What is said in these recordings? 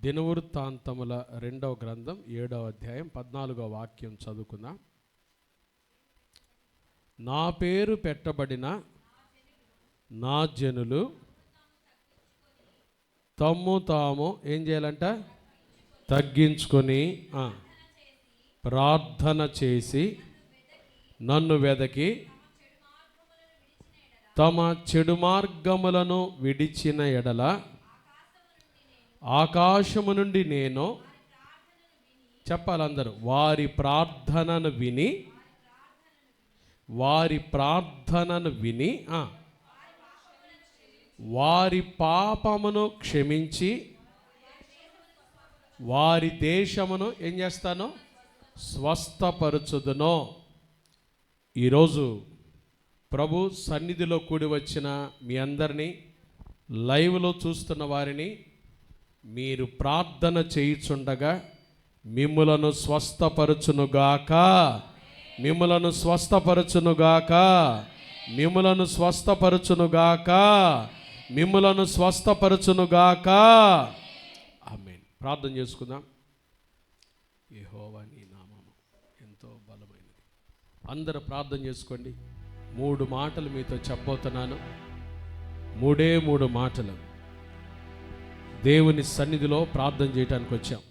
దినవృత్తాంతముల 2వ గ్రంథం 7వ అధ్యాయం 14వ వాక్యం చదువుకుందాం. నా పేరు పెట్టబడిన నా జనులు తమ్ము తాము ఏం చేయాలంట? తగ్గించుకొని ప్రార్థన చేసి నన్ను వెదకి తమ చెడు మార్గములను విడిచిన ఎడల ఆకాశము నుండి నేను చెప్పాలందరూ వారి ప్రార్థనను విని వారి పాపమును క్షమించి వారి దేశమును ఏం చేస్తాను? స్వస్థపరచుదును. ఈరోజు ప్రభు సన్నిధిలో కూడి వచ్చిన మీ అందరినీ, లైవ్లో చూస్తున్న వారిని, మీరు ప్రార్థన చేయుచుండగా మిమ్ములను స్వస్థపరచునుగాక, మిమ్ములను స్వస్థపరచునుగాక, మిమ్ములను స్వస్థపరచునుగాక, మిమ్ములను స్వస్థపరచునుగాక. ఆమేన్. ప్రార్థన చేసుకుందాం. యెహోవా నీ నామము ఎంతో బలమైనది. అందరూ ప్రార్థన చేసుకోండి. 3 మాటలు మీతో చెప్పబోతున్నాను. 3 మాటలు దేవుని సన్నిధిలో ప్రార్థన చేయడానికి వచ్చాం.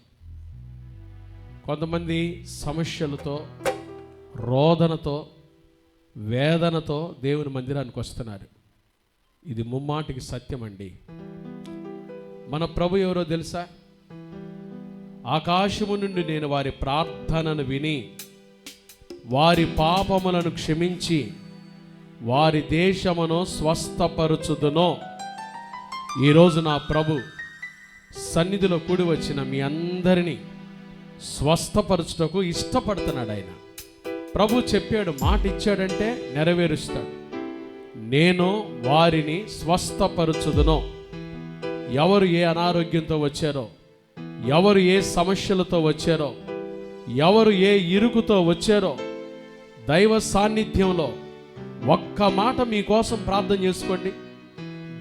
కొంతమంది సమస్యలతో, రోదనతో, వేదనతో దేవుని మందిరానికి వస్తున్నారు. ఇది ముమ్మాటికి సత్యం అండి. మన ప్రభు ఎవరో తెలుసా? ఆకాశము నుండి నేను వారి ప్రార్థనను విని వారి పాపములను క్షమించి వారి దేశమును స్వస్థపరచుదును. ఈరోజు నా ప్రభు సన్నిధిలో కూడి వచ్చిన మీ అందరినీ స్వస్థపరచుటకు ఇష్టపడుతున్నాడు. ఆయన ప్రభు చెప్పాడు, మాట ఇచ్చాడంటే నెరవేరుస్తాడు. నేను వారిని స్వస్థపరచుదును. ఎవరు ఏ అనారోగ్యంతో వచ్చారో, ఎవరు ఏ సమస్యలతో వచ్చారో, ఎవరు ఏ ఇరుకుతో వచ్చారో, దైవ సాన్నిధ్యంలో ఒక్క మాట మీకోసం ప్రార్థన చేసుకోండి.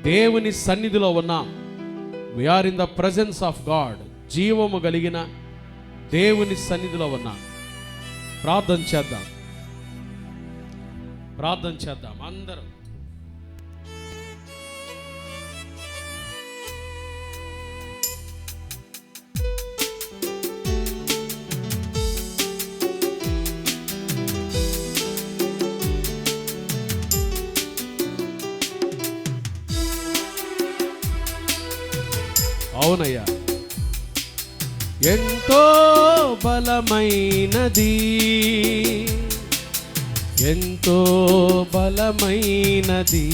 దేవుని సన్నిధిలో ఉన్నాం. We are in the presence of God. జీవము కలిగిన దేవుని సన్నిధిలో ఉన్నాం. ప్రార్థన చేద్దాం అందరూ. అవునయ్యా, ఎంతో బలమైనది, ఎంతో బలమైనది,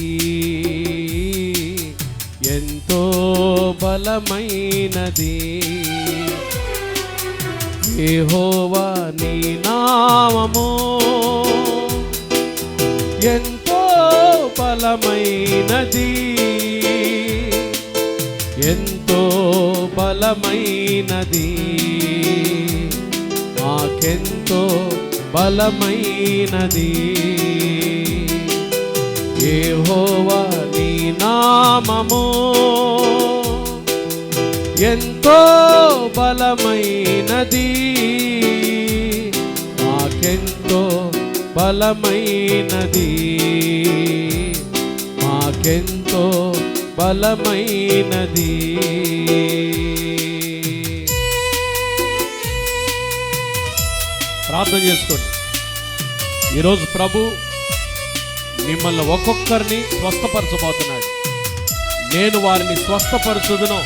ఎంతో బలమైనది యెహోవా నీ నామము, ఎంతో బలమైనది, ఎంతో బలమైనది, మాకెంతో బలమైనది యెహోవా నీ నామము, ఎంతో బలమైనది, మాకెంతో బలమైనది, మాకెంతో బలమైనది. ప్రార్థన చేసుకోండి. ఈరోజు ప్రభు మిమ్మల్ని ఒక్కొక్కరిని స్వస్థపరచబోతున్నాడు. నేను వారిని స్వస్థపరచుదును.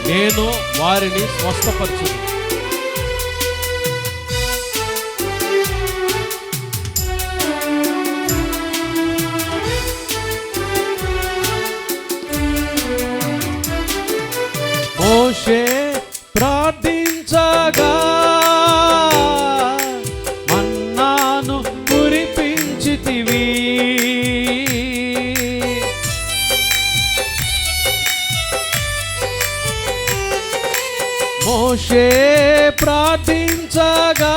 నేను వారిని స్వస్థపరచుదును. మోషే ప్రార్థించగా మన్నాను కురిపించితివి, మోషే ప్రార్థించగా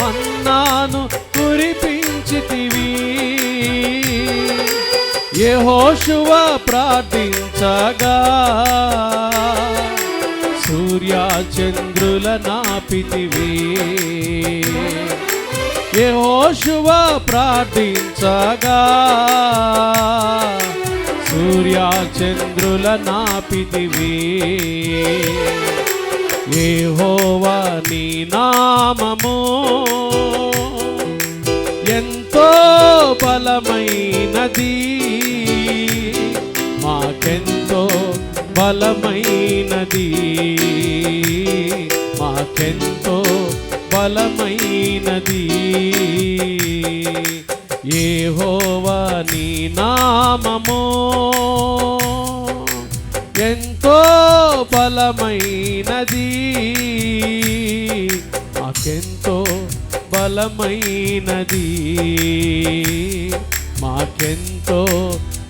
మన్నాను కురిపించితివి, యెహోషువ ప్రార్థించగా సూర్య చంద్రుల నాపితివి. యెహోషువ ప్రార్థించగా సూర్య చంద్రుల నాపితివి. యెహోవా నీ నామము ఎంతో బలమైనది, మాకెంతో బలమైనది, మాకెంతో బలమైనది. యెహోవా నీ నామము ఎంతో బలమైనది, మాకెంతో బలమైనది, మాకెంతో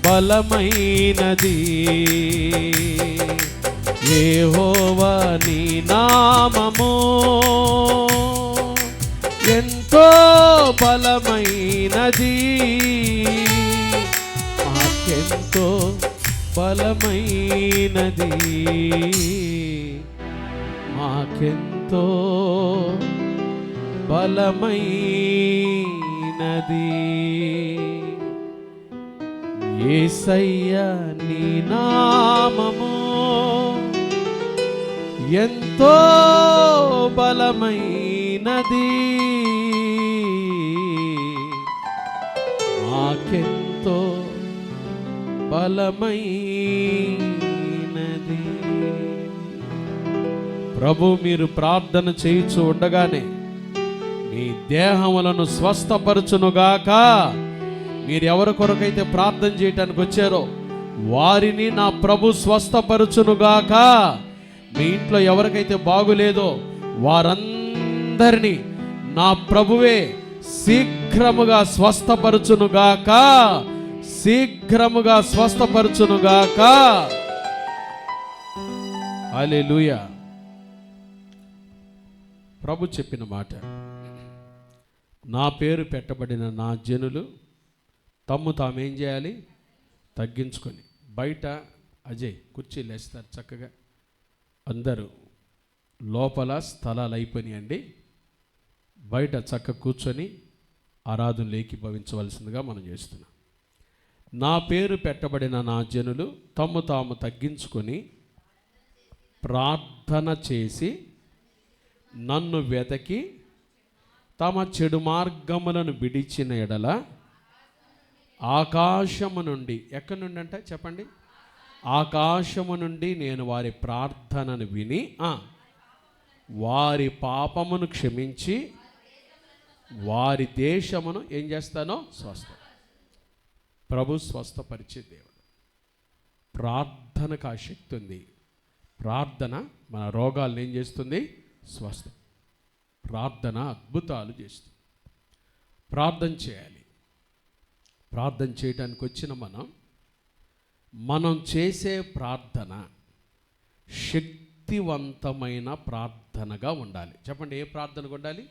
బలమైనది. యెహోవా నీ నామము ఎంతో బలమైనది, మాకెంతో బలమైనది, మాకెంతో బలమైనది. యేసయ్యా నీ నామము ఎంతో బలమైనది, మాకెంతో బలమైనది. ప్రభు మీరు ప్రార్థన చేయించు ఉండగానే మీ దేహములను స్వస్థపరచునుగాక. మీరు ఎవరి కొరకైతే ప్రార్థన చేయటానికి వచ్చారో వారిని నా ప్రభు స్వస్థపరచునుగాక. మీ ఇంట్లో ఎవరికైతే బాగులేదో వారందరినీ నా ప్రభువే శీఘ్రముగా స్వస్థపరచునుగాక, శీఘ్రముగా స్వస్థపరచునుగాక. హల్లెలూయా. ప్రభు చెప్పిన మాట, నా పేరు పెట్టబడిన నా జనులు తమ్ము తామేం చేయాలి? తగ్గించుకొని. బయట అజయ్ కుర్చీలు వేస్తారు చక్కగా, అందరూ లోపల స్థలాలు అయిపోయినాయండి, బయట చక్క కూర్చొని ఆరాధనలు ఏకీభవించవలసిందిగా మనం చేస్తున్నాం. నా పేరు పెట్టబడిన నా జనులు తమ్ము తాము తగ్గించుకొని ప్రార్థన చేసి నన్ను వెతకి తమ చెడు మార్గములను విడిచిన ఎడల ఆకాశము నుండి, ఎక్కడి నుండి అంటే చెప్పండి, ఆకాశము నుండి నేను వారి ప్రార్థనను విని వారి పాపమును క్షమించి వారి దేశమును ఏం చేస్తానో స్వస్థ. ప్రభు స్వస్థపరిచే దేవుడు. ప్రార్థనకు ఆ శక్తి ఉంది. ప్రార్థన మన రోగాలను ఏం చేస్తుంది? స్వస్థ. ప్రార్థన అద్భుతాలు చేస్తుంది. ప్రార్థన చేయాలి. ప్రార్థన చేయడానికి వచ్చిన మనం చేసే ప్రార్థన శక్తివంతమైన ప్రార్థనగా ఉండాలి. చెప్పండి, ఏ ప్రార్థనగా ఉండాలి?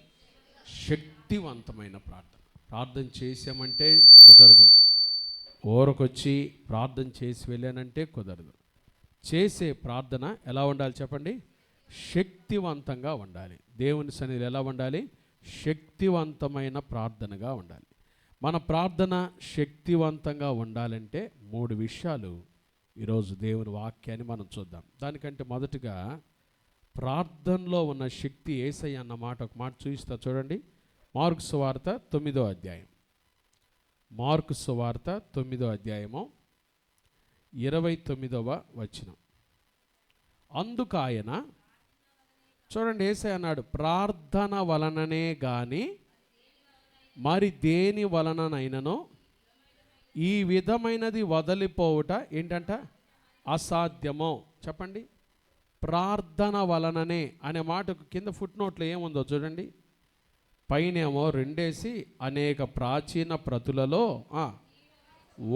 శక్తివంతమైన ప్రార్థన. ప్రార్థన చేసామంటే కుదరదు, ఊరకొచ్చి ప్రార్థన చేసి వెళ్ళానంటే కుదరదు. చేసే ప్రార్థన ఎలా ఉండాలి చెప్పండి? శక్తివంతంగా ఉండాలి. దేవుని సన్నిధిలో ఎలా ఉండాలి? శక్తివంతమైన ప్రార్థనగా ఉండాలి. మన ప్రార్థన శక్తివంతంగా ఉండాలంటే 3 విషయాలు ఈరోజు దేవుని వాక్యాన్ని మనం చూద్దాం. దానికంటే మొదటగా ప్రార్థనలో ఉన్న శక్తి యేసయ్య అన్న మాట, ఒక మాట చూపిస్తా చూడండి. మార్కు సువార్త 9వ అధ్యాయం. మార్కు సువార్త 9వ అధ్యాయము 29వ వచనం. అందుకు ఆయన, చూడండి, యేసయ్య అన్నాడు, ప్రార్థన వలననే గాని మరి దేని వలననైనను ఈ విధమైనది వదిలిపోవుట ఏంటంట? అసాధ్యమో. చెప్పండి, ప్రార్థన వలననే అనే మాటకు కింద ఫుట్ నోట్లో ఏముందో చూడండి. పైనేమో 2 అనేక ప్రాచీన ప్రతులలో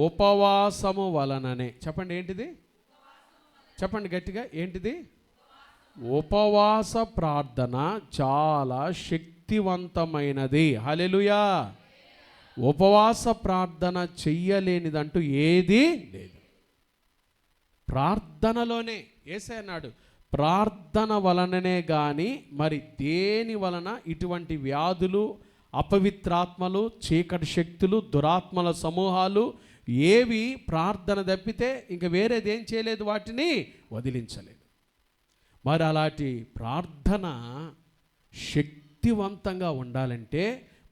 ఉపవాసము వలననే. చెప్పండి, ఏంటిది? చెప్పండి గట్టిగా, ఏంటిది? ఉపవాస ప్రార్థన చాలా శక్తివంతమైనది. హల్లెలూయా. ఉపవాస ప్రార్థన చెయ్యలేనిదంటూ ఏదీ లేదు. ప్రార్థనలోనే యేసయ్య అన్నాడు, ప్రార్థన వలననే కానీ మరి దేని వలన ఇటువంటి వ్యాధులు, అపవిత్రాత్మలు, చీకటి శక్తులు, దురాత్మల సమూహాలు ఏవి ప్రార్థన తప్పితే ఇంక వేరేది ఏం చేయలేదు, వాటిని వదిలించలేదు. మరి అలాంటి ప్రార్థన శక్తివంతంగా ఉండాలంటే,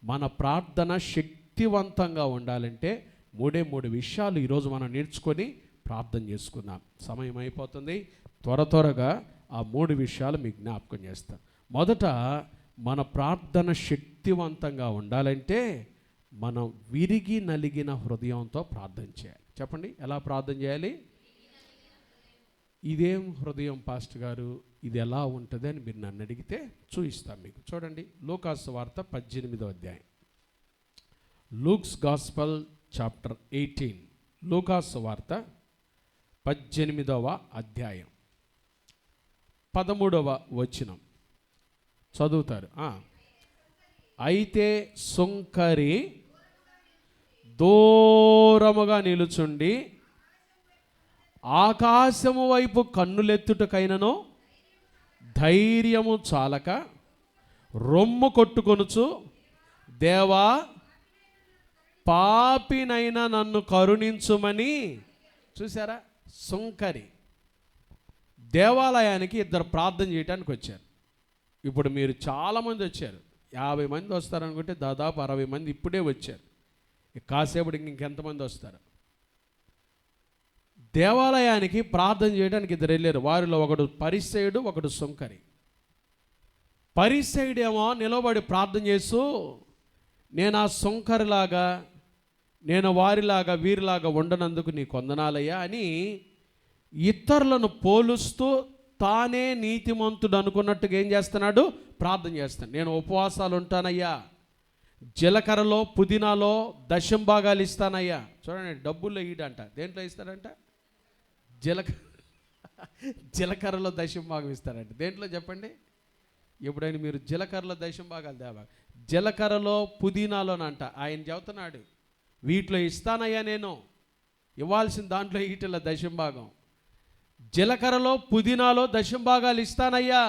మన ప్రార్థన శక్తివంతంగా ఉండాలంటే మూడు విషయాలు ఈరోజు మనం నేర్చుకొని ప్రార్థన చేసుకుందాం. సమయం అయిపోతుంది. త్వరగా ఆ 3 విషయాలు మీకు జ్ఞాపకం చేస్తాను. మొదట, మన ప్రార్థన శక్తివంతంగా ఉండాలంటే మనం విరిగి నలిగిన హృదయంతో ప్రార్థన చేయాలి. చెప్పండి, ఎలా ప్రార్థన చేయాలి? ఇదేం హృదయం పాస్టర్ గారు, ఇది ఎలా ఉంటుంది అని మీరు నన్ను అడిగితే చూపిస్తాను మీకు. చూడండి, లూకాసు వార్త 18వ అధ్యాయం. Luke's gospel chapter 18. లూకాసు వార్త 18వ అధ్యాయం 13వ వచనం చదువుతారు. అయితే సుంకరి దూరముగా నిలుచుండి ఆకాశము వైపు కన్నులెత్తుటకైనను ధైర్యము చాలక రొమ్ము కొట్టుకొనుచు, దేవా పాపినైనా నన్ను కరుణించుమని. చూసారా, సుంకరి. దేవాలయానికి 2 ప్రార్థన చేయడానికి వచ్చారు. ఇప్పుడు మీరు చాలామంది వచ్చారు, 50 మంది వస్తారనుకుంటే దాదాపు 60 మంది ఇప్పుడే వచ్చారు. కాసేపటికి ఇంకెంతమంది వస్తారు? దేవాలయానికి ప్రార్థన చేయడానికి 2 వెళ్ళారు. వారిలో ఒకడు పరిసయ్యుడు, ఒకడు సుంకరి. పరిసయ్యుడేమో నిలబడి ప్రార్థన చేస్తూ, నేను ఆ సుంకరిలాగా, నేను వారిలాగా వీరిలాగా ఉండనందుకు నీ కొందనాలయ్యా అని ఇతరులను పోలుస్తూ తానే నీతిమంతుడు అనుకున్నట్టుగా ఏం చేస్తున్నాడు? ప్రార్థన చేస్తాను. నేను ఉపవాసాలు ఉంటానయ్యా, జీలకర్రలో పుదీనాలో 10వ భాగాలు ఇస్తానయ్యా. చూడండి, డబ్బుల్లో ఈడంట. దేంట్లో ఇస్తాడంట? జీలకర్రలో 10వ భాగం ఇస్తారంట. దేంట్లో చెప్పండి? ఎప్పుడైనా మీరు జీలకర్రలో 10వ భాగాలు దేవా, జీలకర్రలో పుదీనాలోనంట ఆయన చెబుతున్నాడు, వీటిలో ఇస్తానయ్యా, నేను ఇవ్వాల్సిన దాంట్లో వీటిలో 10వ భాగం, జీలకర్రలో పుదీనాలో 10వ భాగాలు ఇస్తానయ్యా,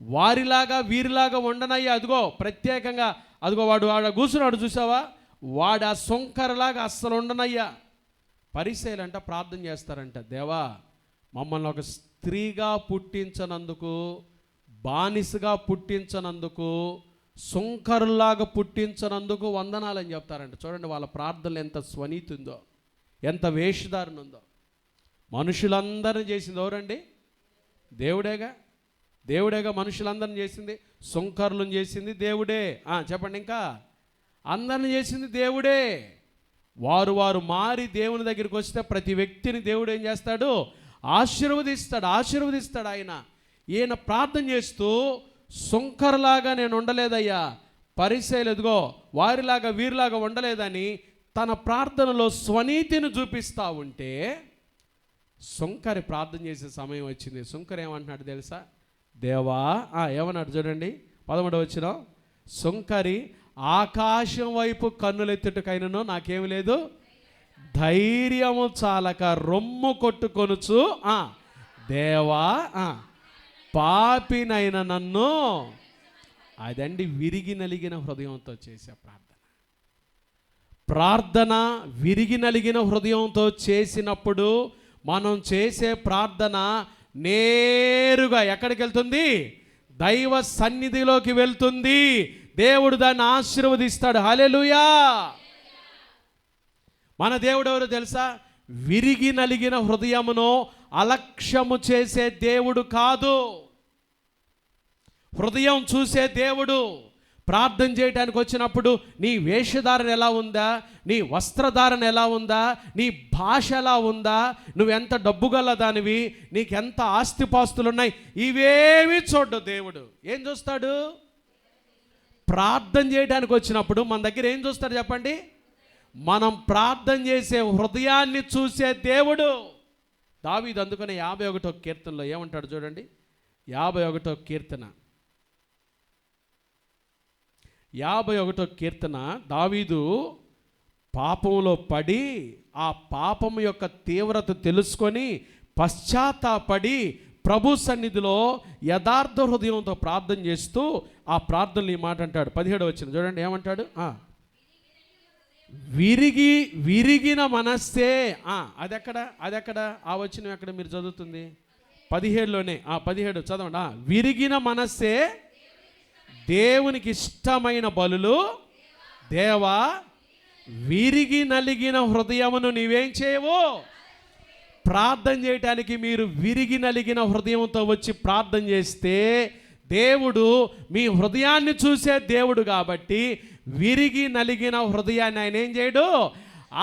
వారిలాగా వీరిలాగా ఉండనయ్యా. అదిగో ప్రత్యేకంగా, అదిగో వాడు కూర్చున్నాడు చూసావా, వాడు ఆ సుంకరలాగా అస్సలు ఉండనయ్యా. పరిసయ్యులంట ప్రార్థన చేస్తారంట, దేవా మమ్మల్ని ఒక స్త్రీగా పుట్టించనందుకు, బానిసగా పుట్టించనందుకు, సుంకరులాగా పుట్టించనందుకు వందనాలని చెప్తారంట. చూడండి, వాళ్ళ ప్రార్థనలు ఎంత స్వనీతి ఉందో, ఎంత వేషధారణ ఉందో. మనుషులందరిని చేసింది ఎవరండి? దేవుడేగా మనుషులందరిని చేసింది. సుంకరులను చేసింది దేవుడే. చెప్పండి, ఇంకా అందరిని చేసింది దేవుడే. వారు మారి దేవుని దగ్గరికి వస్తే ప్రతి వ్యక్తిని దేవుడు ఏం చేస్తాడు? ఆశీర్వదిస్తాడు ఆయన. ఈయన ప్రార్థన చేస్తూ, సుంకరలాగా నేను ఉండలేదయ్యా, పరిసయ్యులు ఎదుగో వారిలాగా వీరిలాగా ఉండలేదని తన ప్రార్థనలో స్వనీతిని చూపిస్తూ ఉంటే, సుంకరి ప్రార్థన చేసే సమయం వచ్చింది. సుంకరి ఏమంటున్నాడు తెలుసా? దేవా ఏమన్నాడు చూడండి, 13వ వచనం. సుంకరి ఆకాశం వైపు కన్నులెత్తుటకైనను నాకేమి లేదు, ధైర్యము చాలక రొమ్ము కొట్టుకొనుచు, దేవా పాపినైన నన్ను. అదండి విరిగి నలిగిన హృదయంతో చేసే ప్రార్థన విరిగి నలిగిన హృదయంతో చేసినప్పుడు మనం చేసే ప్రార్థన నేరుగా ఎక్కడికి వెళ్తుంది? దైవ సన్నిధిలోకి వెళ్తుంది. దేవుడు దాన్ని ఆశీర్వదిస్తాడు. హల్లెలూయా. మన దేవుడు ఎవరో తెలుసా? విరిగి నలిగిన హృదయమును అలక్ష్యము చేసే దేవుడు కాదు. హృదయం చూసే దేవుడు. ప్రార్థన చేయడానికి వచ్చినప్పుడు నీ వేషధారణ ఎలా ఉందా, నీ వస్త్రధారణ ఎలా ఉందా, నీ భాష ఎలా ఉందా, నువ్వెంత డబ్బు గల దానివి, నీకెంత ఆస్తిపాస్తులు ఉన్నాయి, ఇవేవి చూడ్డు దేవుడు. ఏం చూస్తాడు? ప్రార్థన చేయడానికి వచ్చినప్పుడు మన దగ్గర ఏం చూస్తాడు చెప్పండి? మనం ప్రార్థన చేసే హృదయాన్ని చూసే దేవుడు. దావీదు అందుకనే 51వ కీర్తనలో ఏమంటాడు చూడండి, 51వ కీర్తన, 51వ కీర్తన, దావీదు పాపంలో పడి ఆ పాపం యొక్క తీవ్రత తెలుసుకొని పశ్చాత్తాపడి ప్రభు సన్నిధిలో యథార్థ హృదయంతో ప్రార్థన చేస్తూ ఆ ప్రార్థనలు ఈ మాట అంటాడు. 17వ వచనం చూడండి ఏమంటాడు. విరిగిన మనస్సే. అదెక్కడ ఆ వచనం ఎక్కడ మీరు చదువుతుంది? 17లోనే. 17 చదవండి. విరిగిన మనస్సే దేవునికి ఇష్టమైన బలులు దేవా, విరిగి నలిగిన హృదయమును నీవేం చేయవు. ప్రార్థన చేయటానికి మీరు విరిగి నలిగిన హృదయంతో వచ్చి ప్రార్థన చేస్తే దేవుడు మీ హృదయాన్ని చూసే దేవుడు కాబట్టి విరిగి నలిగిన హృదయాన్ని ఆయన ఏం చేయడు,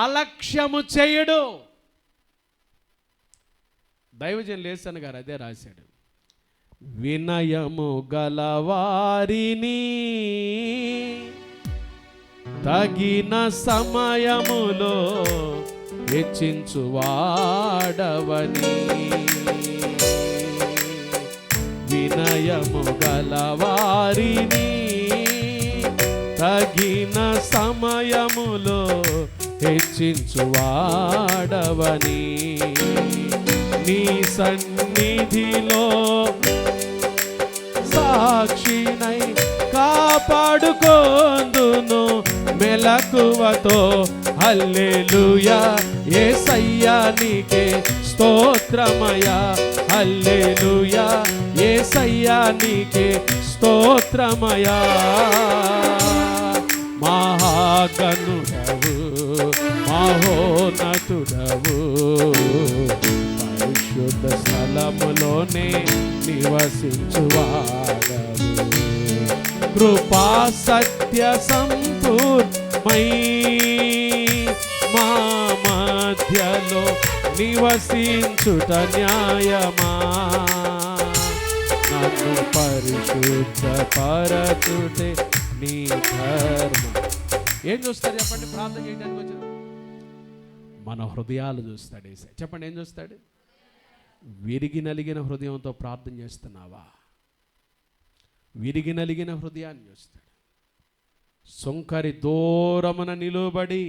అలక్ష్యము చేయడు. దైవజన్ లేసన్ గారు అదే రాశాడు. వినయము గలవారిని తగిన సమయములో హెచ్చించువాడవని, వినయము గలవారిని తగిన సమయములో హెచ్చించువాడవని, నీ సన్నిధిలో సాక్షినై కాపాడుకొందును మెలకువతో. హల్లెలూయా యేసయ్యా నీకే స్తోత్రమయా, హల్లెలూయా యేసయ్యా నీకే స్తోత్రమయా. మహాగణుడవు మహోన్నతుడవు, పరిశుద్ధ స్థలములోనే నివసించువాడవు, కృపా సత్య సంపూర్ణమై మా మధ్యలో నివసించుట న్యాయమా, నన్ను పరిశుద్ధ పరచుటే నీ ధర్మం. ఏం చూస్తారు చెప్పండి? ప్రార్థన చేయడానికి వచ్చిన మన హృదయాలు చూస్తాడు యేసయ్య. చెప్పండి ఏం చూస్తాడు? విరిగి నలిగిన హృదయంతో ప్రార్థన చేస్తున్నావా? విరిగి నలిగిన హృదయాన్ని చూస్తాడు. సుంకరి దూరమున నిలువబడి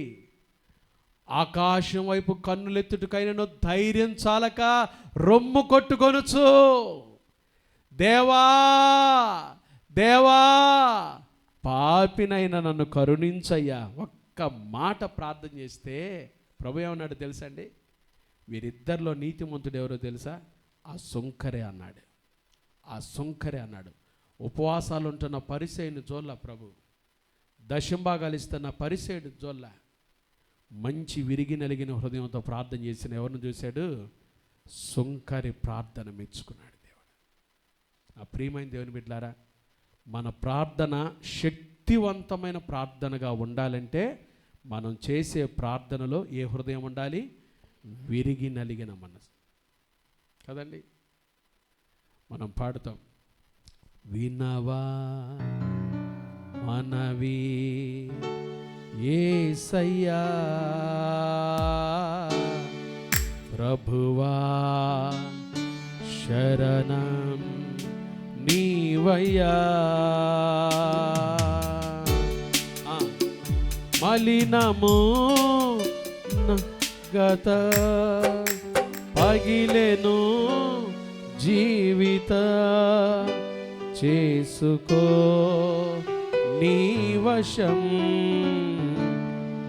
ఆకాశం వైపు కన్నులెత్తుటకైనను ధైర్యం చాలక రొమ్ము కొట్టుకొనుచు, దేవా దేవా పాపినైనా నన్ను కరుణించయ్యా. ఒక్క మాట ప్రార్థన చేస్తే ప్రభు ఏమన్నాడు తెలుసా అండి? వీరిద్దరిలో నీతిమంతుడు ఎవరో తెలుసా? ఆ సుంకరే అన్నాడు. ఆ సుంకరే అన్నాడు. ఉపవాసాలు ఉంటున్న పరిసయ్యుని జోళ్ళ ప్రభు, దశంభాగాలు ఇస్తున్న పరిసయ్యుని జోళ్ళ, మంచి విరిగి నలిగిన హృదయంతో ప్రార్థన చేసిన ఎవరిని చూశాడు? సుంకరి ప్రార్థన మెచ్చుకున్నాడు దేవుడు. ఆ ప్రియమైన దేవుని బిడ్డలారా, మన ప్రార్థన శక్తివంతమైన ప్రార్థనగా ఉండాలంటే మనం చేసే ప్రార్థనలో ఏ హృదయం ఉండాలి? విరిగి నలిగిన మనసు కదండి. మనం పాడుతాం, వినవా మనవి యేసయ్యా, ప్రభువా శరణం నీవయ్యా, మలినము గత పగిలెను జీవిత చేసుకో నీ వశం,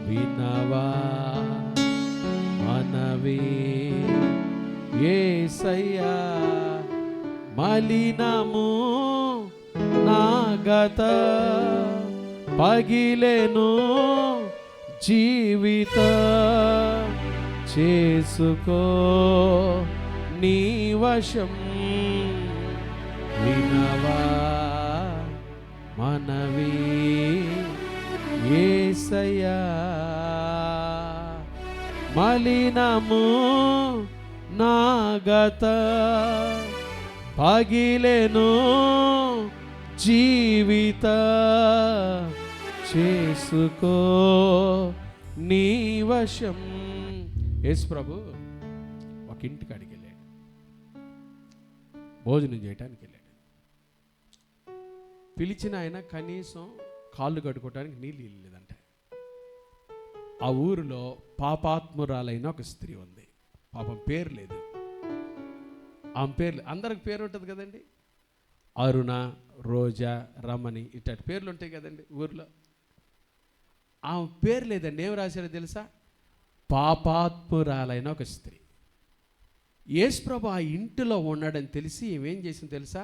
వినవా మనవి యేసయ్యా, మలినము నా గత పగిలెను జీవిత చేసుకో నీ వశం, వినవా మనవి యేసయ్యా, మలినము నా గత పగిలెను జీవిత చేసుకో నీ వశం. యేసు ప్రభు ఒక ఇంటికాడికి వెళ్ళాడు, భోజనం చేయటానికి వెళ్ళాడు. పిలిచిన ఆయన కనీసం కాళ్ళు కడుక్కోవడానికి నీళ్ళు లేదంటే. ఆ ఊరిలో పాపాత్మురాలైన ఒక స్త్రీ ఉంది. పాపం పేరు లేదు. ఆమె పేర్లు అందరికి పేరు ఉంటుంది కదండి. అరుణ, రోజా, రమణి ఇట్లాంటి పేర్లు ఉంటాయి కదండి ఊరిలో. ఆమె పేరు లేదండి. ఏం రాశారో తెలుసా? పాపాత్మురాలైన ఒక స్త్రీ. యేసుప్రభు ఆ ఇంటిలో ఉన్నాడని తెలిసి ఏమేం చేసింది తెలుసా?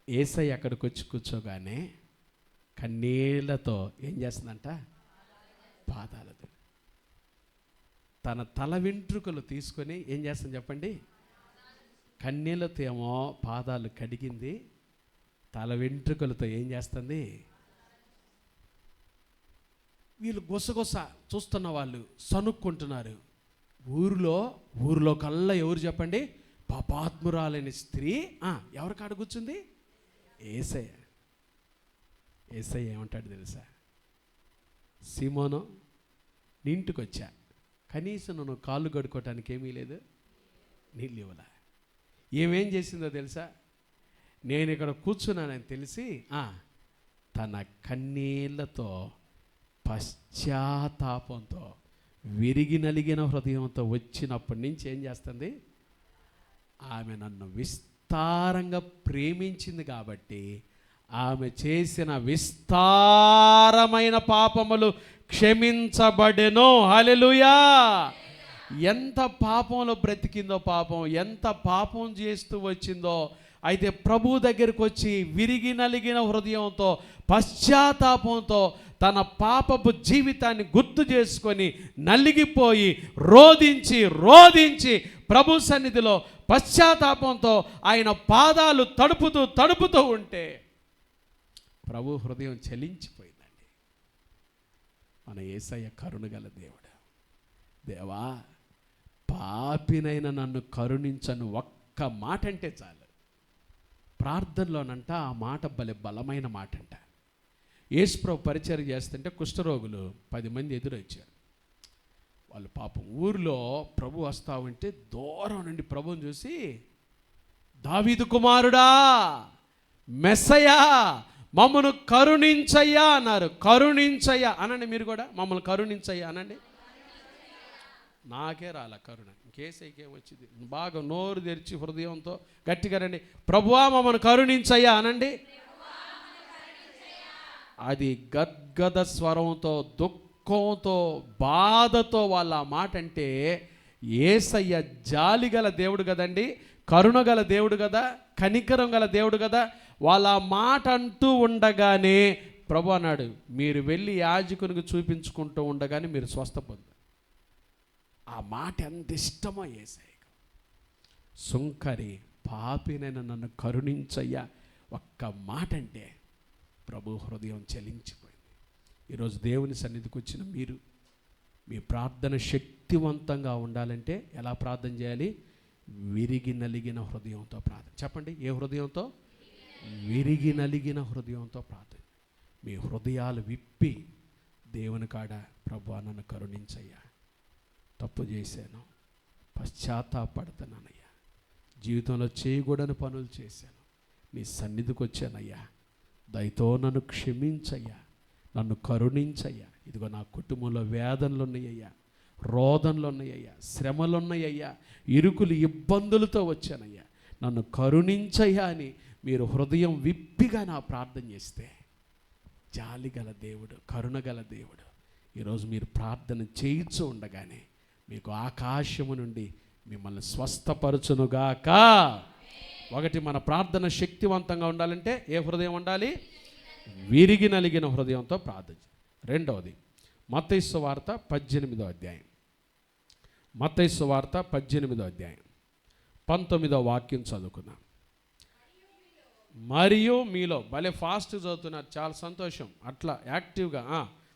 యేసయ్య అక్కడికి వచ్చి కూర్చోగానే కన్నీళ్లతో ఏం చేస్తుందంట? పాదాలతో తన తల వెంట్రుకలు తీసుకొని ఏం చేస్తుంది చెప్పండి? కన్నీళ్లతో ఏమో పాదాలు కడిగింది, తల వెంట్రుకలతో ఏం చేస్తుంది? వీళ్ళు గుసగుస చూస్తున్న వాళ్ళు సనుక్కుంటున్నారు. ఊరిలో కల్లా ఎవరు చెప్పండి? పాపాత్మురాలైన స్త్రీ ఎవరి కాడ కూర్చుంది? యేసయ్య. యేసయ్య ఏమంటాడు తెలుసా? సీమోను, నీ ఇంటికి వచ్చా, కనీసం నువ్వు కాళ్ళు కడుక్కోవటానికి ఏమీ లేదు, నీళ్ళు ఇవ్వలా. ఏమేం చేసిందో తెలుసా? నేను ఇక్కడ కూర్చున్నానని తెలిసి తన కన్నీళ్లతో పశ్చాత్తాపంతో విరిగి నలిగిన హృదయంతో వచ్చినప్పటి నుంచి ఏం చేస్తుంది? ఆమె నన్ను విస్తారంగా ప్రేమించింది కాబట్టి ఆమె చేసిన విస్తారమైన పాపములు క్షమించబడెను. హల్లెలూయా. ఎంత పాపంలో బ్రతికిందో, పాపం ఎంత పాపం చేస్తూ వచ్చిందో. అయితే ప్రభు దగ్గరికి వచ్చి విరిగి నలిగిన హృదయంతో పశ్చాత్తాపంతో తన పాపపు జీవితాన్ని గుర్తు చేసుకొని నలిగిపోయి రోధించి ప్రభు సన్నిధిలో పశ్చాత్తాపంతో ఆయన పాదాలు తడుపుతూ ఉంటే ప్రభు హృదయం చలించిపోయిందండి. మన యేసయ్య కరుణగల దేవుడు. దేవా, పాపినైన నన్ను కరుణించను ఒక్క మాట అంటే చాలు. ప్రార్థనలోనంట ఆ మాట బలమైన మాట అంట. యేసుప్రభు పరిచర్య చేస్తుంటే కుష్ఠరోగులు 10 మంది ఎదురొచ్చారు. వాళ్ళు పాపం ఊరిలో ప్రభు వస్తా ఉంటే దూరం నుండి ప్రభుని చూసి, దావీదు కుమారుడా, మెస్సయా, మమ్మను కరుణించయ్యా అన్నారు. కరుణించయ్యా అనండి. మీరు కూడా మమ్మల్ని కరుణించయ్యా అనండి. నాకే రాల కరుణ, ఇంకేసైకేం వచ్చింది? బాగా నోరు తెరిచి హృదయంతో గట్టిగా రండి, ప్రభువా మమ్మల్ని కరుణించయ్యా అనండి. అది గద్గద స్వరంతో, దుఃఖంతో, బాధతో వాళ్ళ మాట అంటే, యేసయ్య జాలిగల దేవుడు కదండి, కరుణగల దేవుడు కదా, కనికరం గల దేవుడు కదా. వాళ్ళ మాట అంటూ ఉండగానే ప్రభు అన్నాడు, మీరు వెళ్ళి యాజకునికి చూపించుకుంటూ ఉండగానే మీరు స్వస్థ పొందారు. ఆ మాట ఎంత ఇష్టమో యేసయ్యకు. సుంకరి, పాపినైన నన్ను కరుణించయ్యా ఒక్క మాట అంటే ప్రభు హృదయం చలించిపోయింది. ఈరోజు దేవుని సన్నిధికి వచ్చిన మీరు మీ ప్రార్థన శక్తివంతంగా ఉండాలంటే ఎలా ప్రార్థన చేయాలి? విరిగి నలిగిన హృదయంతో ప్రార్థన. చెప్పండి, ఏ హృదయంతో? విరిగి నలిగిన హృదయంతో ప్రార్థన. మీ హృదయాలు విప్పి దేవుని కాడ, ప్రభువా నన్ను కరుణించయ్యా, తప్పు చేశాను, పశ్చాత్తాపడుతున్నానయ్యా, జీవితంలో చేయకూడని పనులు చేశాను, నీ సన్నిధికి వచ్చానయ్యా, దయతో నన్ను క్షమించయ్యా, నన్ను కరుణించయ్యా. ఇదిగో నా కుటుంబంలో వేదనలు ఉన్నాయ్యా, రోదనలు ఉన్నాయ్యా, శ్రమలు ఉన్నాయ్యా, ఇరుకులు ఇబ్బందులతో వచ్చానయ్యా, నన్ను కరుణించయ్యా అని మీరు హృదయం విప్పిగా నా ప్రార్థన చేస్తే, జాలిగల దేవుడు, కరుణగల దేవుడు ఈరోజు మీరు ప్రార్థన చేయించు ఉండగానే మీకు ఆకాశము నుండి మిమ్మల్ని స్వస్థపరచునుగాక. ఒకటి, మన ప్రార్థన శక్తివంతంగా ఉండాలంటే ఏ హృదయం ఉండాలి? విరిగి నలిగిన హృదయంతో ప్రార్థన. రెండవది, మత్తయి సువార్త 18వ అధ్యాయం. మత్తయి సువార్త 18వ అధ్యాయం 19వ వాక్యం చదువుకుందాం. మరియు మీలో, భలే ఫాస్ట్ చదువుతున్నారు, చాలా సంతోషం. అట్లా యాక్టివ్గా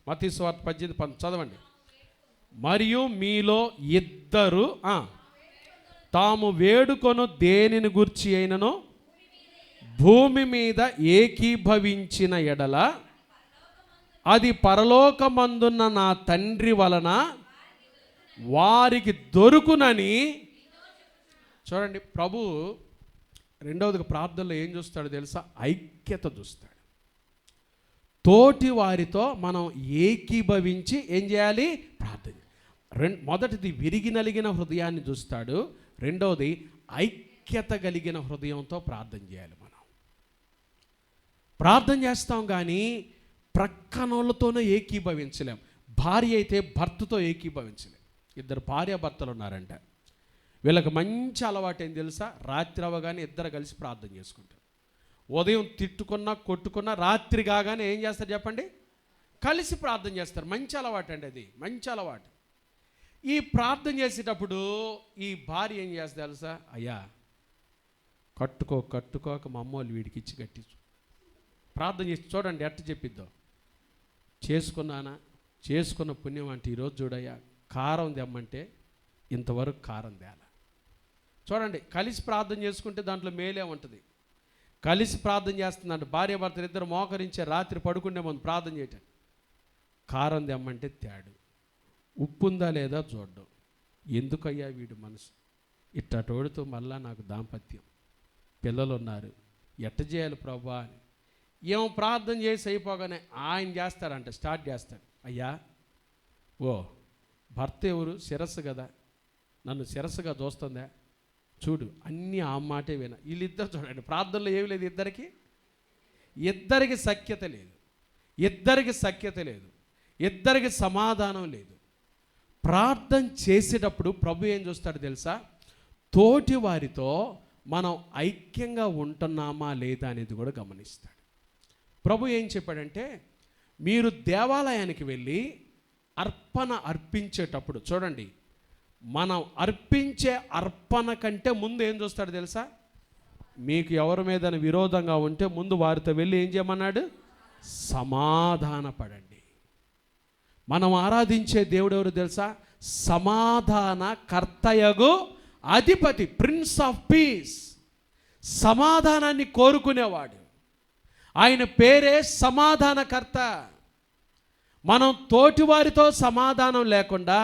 మత్తయి సువార్త 18 చదవండి. మరియు మీలో ఇద్దరు తాము వేడుకొను దేనిని గూర్చి అయినను భూమి మీద ఏకీభవించిన ఎడల అది పరలోకమందున్న నా తండ్రి వలన వారికి దొరుకునని. చూడండి, ప్రభు రెండవది ప్రార్థనలో ఏం చూస్తాడో తెలుసా? ఐక్యత చూస్తాడు. తోటి వారితో మనం ఏకీభవించి ఏం చేయాలి? ప్రార్థన. మొదటిది విరిగి నలిగిన హృదయాన్ని చూస్తాడు. రెండవది ఐక్యత కలిగిన హృదయంతో ప్రార్థన చేయాలి. మనం ప్రార్థన చేస్తాం కానీ ప్రక్కనోళ్ళతోనే ఏకీభవించలేం. భార్య అయితే భర్తతో ఏకీభవించలేం. ఇద్దరు భార్య భర్తలు ఉన్నారంట. వీళ్ళకి మంచి అలవాటు ఏం తెలుసా? రాత్రి అవ్వగానే ఇద్దరు కలిసి ప్రార్థన చేసుకుంటారు. ఉదయం తిట్టుకున్నా కొట్టుకున్నా రాత్రి కాగానే ఏం చేస్తారు చెప్పండి? కలిసి ప్రార్థన చేస్తారు. మంచి అలవాటు అండి, అది మంచి అలవాటు. ఈ ప్రార్థన చేసేటప్పుడు ఈ భార్య ఏం చేస్తుంది తెలుసా? అయ్యా కట్టుకోక మా అమ్మోళ్ళు వీడికి ఇచ్చి కట్టించు. ప్రార్థన చేసి చూడండి ఎట్ట చెప్పిద్దో. చేసుకున్న పుణ్యం అంటే ఈరోజు చూడయ్యా కారం తెమ్మంటే ఇంతవరకు కారం తేలా. చూడండి, కలిసి ప్రార్థన చేసుకుంటే దాంట్లో మేలే ఉంటుంది. కలిసి ప్రార్థన చేస్తుందంటే భార్య భర్తలు ఇద్దరు మోకరించే రాత్రి పడుకునే ముందు ప్రార్థన చేయటం. కారం తెమ్మంటే తేడు, ఉప్పు ఉందా లేదా చూడ్డం. ఎందుకయ్యా వీడు మనసు ఇట్టటోడితో మళ్ళా నాకు దాంపత్యం, పిల్లలు ఉన్నారు, ఎట్ట చేయాలి ప్రభా అని ఏమో ప్రార్థన చేసి అయిపోగానే ఆయన చేస్తాడంట, స్టార్ట్ చేస్తాడు. అయ్యా ఓ భర్త ఎవరు? శిరస్సు కదా, నన్ను శిరస్సుగా దోస్తుందా చూడు, అన్నీ ఆ మాటే వినా. వీళ్ళిద్దరు చూడండి, ప్రార్థనలో ఏమి లేదు, ఇద్దరికి సఖ్యత లేదు, ఇద్దరికి సమాధానం లేదు. ప్రార్థన చేసేటప్పుడు ప్రభు ఏం చూస్తాడు తెలుసా? తోటి వారితో మనం ఐక్యంగా ఉంటున్నామా లేదా అనేది కూడా గమనిస్తాడు. ప్రభు ఏం చెప్పాడంటే, మీరు దేవాలయానికి వెళ్ళి అర్పణ అర్పించేటప్పుడు చూడండి, మనం అర్పించే అర్పణ కంటే ముందు ఏం చూస్తాడు తెలుసా? మీకు ఎవరి మీద విరోధంగా ఉంటే ముందు వారితో వెళ్ళి ఏం చేయమన్నాడు? సమాధానపడండి. మనం ఆరాధించే దేవుడు ఎవరు తెలుసా? సమాధాన కర్తయగు అధిపతి, ప్రిన్స్ ఆఫ్ పీస్. సమాధానాన్ని కోరుకునేవాడు. ఆయన పేరే సమాధానకర్త. మనం తోటివారితో సమాధానం లేకుండా,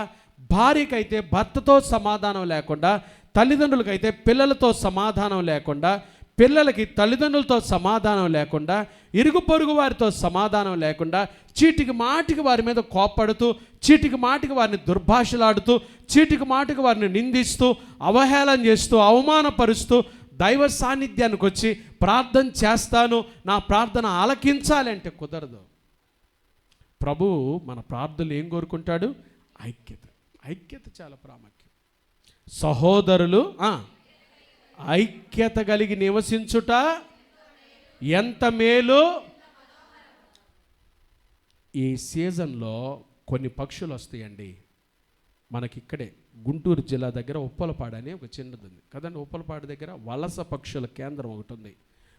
భార్యకైతే భర్తతో సమాధానం లేకుండా, తల్లిదండ్రులకైతే పిల్లలతో సమాధానం లేకుండా, పిల్లలకి తల్లిదండ్రులతో సమాధానం లేకుండా, ఇరుగు పొరుగు వారితో సమాధానం లేకుండా, చీటికి మాటికి వారి మీద కోప్పడుతూ, చీటికి మాటికి వారిని దుర్భాషలాడుతూ, చీటికి మాటికి వారిని నిందిస్తూ, అవహేళన చేస్తూ, అవమానపరుస్తూ దైవ సాన్నిధ్యానికి వచ్చి ప్రార్థన చేస్తాను, నా ప్రార్థన ఆలకించాలంటే కుదరదు. ప్రభు మన ప్రార్థనలు ఏం కోరుకుంటాడు? ఐక్యత చాలా ప్రాముఖ్యం. సహోదరులు ఐక్యత కలిగి నివసించుట ఎంత మేలు. ఈ సీజన్లో కొన్ని పక్షులు వస్తాయండి మనకిక్కడే గుంటూరు జిల్లా దగ్గర ఉప్పలపాడు అని ఒక చిన్నది ఉంది కదండి. ఉప్పలపాడు దగ్గర వలస పక్షుల కేంద్రం ఒకటి ఉంది.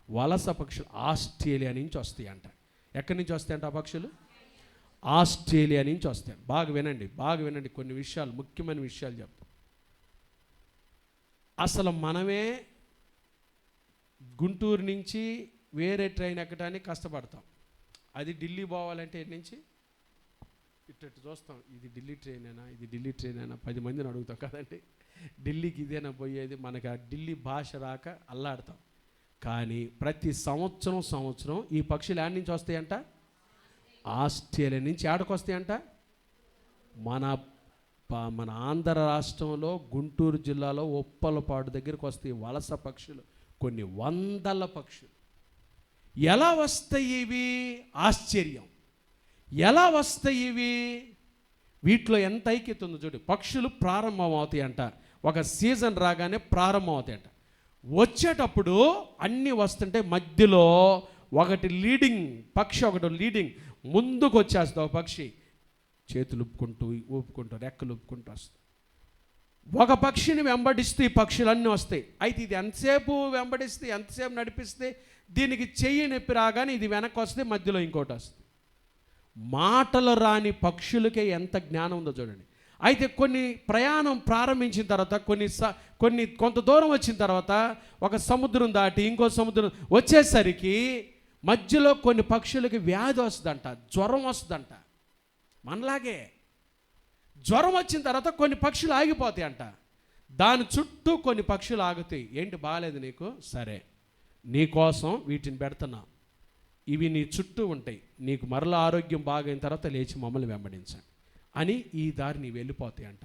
వలస పక్షులు ఆస్ట్రేలియా నుంచి వస్తాయి అంట. ఎక్కడి నుంచి వస్తాయంట ఆ పక్షులు? ఆస్ట్రేలియా నుంచి వస్తాయి. బాగా వినండి, కొన్ని విషయాలు, ముఖ్యమైన విషయాలు చెప్తాం. అసలు మనమే గుంటూరు నుంచి వేరే ట్రైన్ ఎక్కడానికి కష్టపడతాం. అది ఢిల్లీ పోవాలంటే ఎక్కడి నుంచి ఇట్టు చూస్తాం, ఇది ఢిల్లీ ట్రైనేనా 10 మందిని అడుగుతాం కదండి. ఢిల్లీకి ఇదేనా పోయేది? మనకు ఆ ఢిల్లీ భాష రాక అల్లాడతాం. కానీ ప్రతి సంవత్సరం ఈ పక్షులు యాడ్ నుంచి వస్తాయంట? ఆస్ట్రేలియా నుంచి యాడకు వస్తాయంట? మన ఆంధ్ర రాష్ట్రంలో గుంటూరు జిల్లాలో ఉప్పలపాడు దగ్గరికి వస్తాయి వలస పక్షులు, కొన్ని వందల పక్షులు. ఎలా వస్తాయి ఇవి? ఆశ్చర్యం. ఎలా వస్తాయి ఇవి? వీటిలో ఎంత ఐక్యత ఉందో చూడు. పక్షులు ప్రారంభం అవుతాయి అంట, ఒక సీజన్ రాగానే ప్రారంభం అవుతాయంట. వచ్చేటప్పుడు అన్నీ వస్తుంటే మధ్యలో ఒకటి లీడింగ్ పక్షి, ముందుకు వచ్చేస్తుంది ఒక పక్షి, చేతులు ఊపుకుంటూ రెక్కలు ఊపుకుంటూ వస్తుంది. ఒక పక్షిని వెంబడిస్తూ ఈ పక్షులన్నీ వస్తాయి. అయితే ఇది ఎంతసేపు వెంబడిస్తే, ఎంతసేపు నడిపిస్తే, దీనికి చెయ్యి నొప్పి రాగానే ఇది వెనక్కి వస్తే మధ్యలో ఇంకోటి వస్తుంది. మాటలు రాని పక్షులకే ఎంత జ్ఞానం ఉందో చూడండి. అయితే కొన్ని ప్రయాణం ప్రారంభించిన తర్వాత, కొంత దూరం వచ్చిన తర్వాత, ఒక సముద్రం దాటి ఇంకో సముద్రం వచ్చేసరికి మధ్యలో కొన్ని పక్షులకి వ్యాధి వస్తుందంట, జ్వరం వస్తుందంట. మనలాగే జ్వరం వచ్చిన తర్వాత కొన్ని పక్షులు ఆగిపోతాయి అంట. దాని చుట్టూ కొన్ని పక్షులు ఆగుతాయి. ఏంటి బాగాలేదు నీకు? సరే నీకోసం వీటిని పెడుతున్నా, ఇవి నీ చుట్టూ ఉంటాయి, నీకు మరలా ఆరోగ్యం బాగైన తర్వాత లేచి మమ్మల్ని వెంబడించండి అని ఈ దారి నీ వెళ్ళిపోతాయి అంట.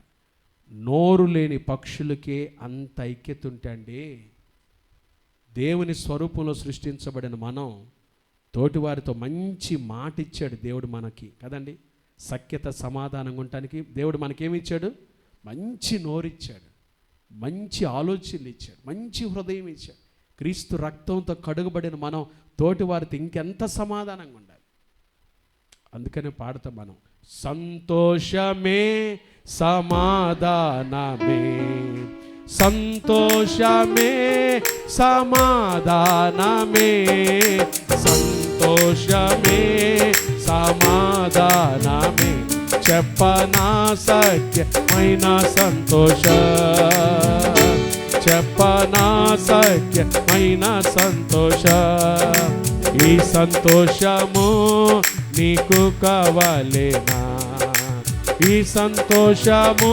నోరు లేని పక్షులకే అంత ఐక్యత ఉంటే అండి, దేవుని స్వరూపంలో సృష్టించబడిన మనం తోటివారితో మంచి మాట ఇచ్చాడు దేవుడు మనకి కదండి. సఖ్యత సమాధానంగా ఉండటానికి దేవుడు మనకేమి ఇచ్చాడు? మంచి నోరిచ్చాడు, మంచి ఆలోచనలు ఇచ్చాడు, మంచి హృదయం ఇచ్చాడు. క్రీస్తు రక్తంతో కడుగబడిన మనం తోటివారితో ఇంకెంత సమాధానంగా ఉండాలి. అందుకనే పాడతాం మనం, సంతోషమే సమాధానమే, సంతోషమే సమాధానమే, సంతోషమే సమాధానమే, చెప్పనా సఖ్యమైన సంతోష, చెప్పనా సఖ్యమైన సంతోష, ఈ సంతోషము నీకు కావాలేనా, ఈ సంతోషము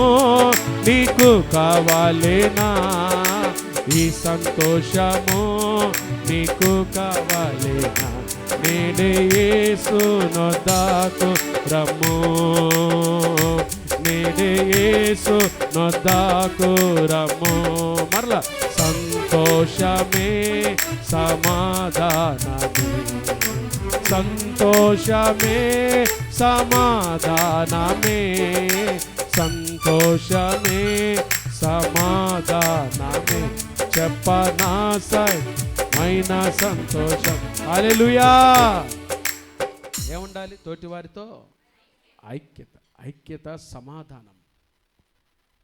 నీకు కావాలేనా, ఈ సంతోషము నీకు కావాలేనా, నేడే యేసు నొద్దకు రమ్ము, నేడే యేసు నొద్దకు రమ్ము. మరలా సంతోషమే సమాధానమే, సంతోషమే సమాధానమే, సంతోషమే సమాధానమే, చెప్పనా సఖ్యమైన సంతోషం. హల్లెలూయా. ఏముండాలి? తోటివారితో ఐక్యత, ఐక్యత సమాధానం.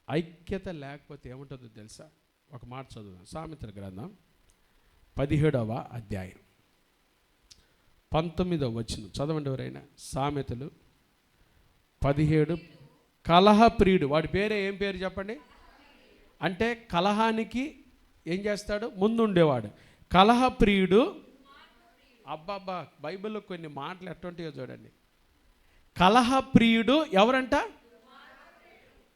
ఐక్యత లేకపోతే ఏముంటుందో తెలుసా? ఒక మాట చదువుదాం. సామెతల గ్రంథం 17వ అధ్యాయం 19వ వచనం చదవండి ఎవరైనా. సామెతలు 17. కలహప్రియుడు, వాడి పేరే ఏం పేరు చెప్పండి? అంటే కలహానికి ఏం చేస్తాడు? ముందుండేవాడు. కలహప్రియుడు. అబ్బాబ్బా, బైబిల్లో కొన్ని మాటలు ఎట్టుంటాయో చూడండి. కలహప్రియుడు ఎవరంట?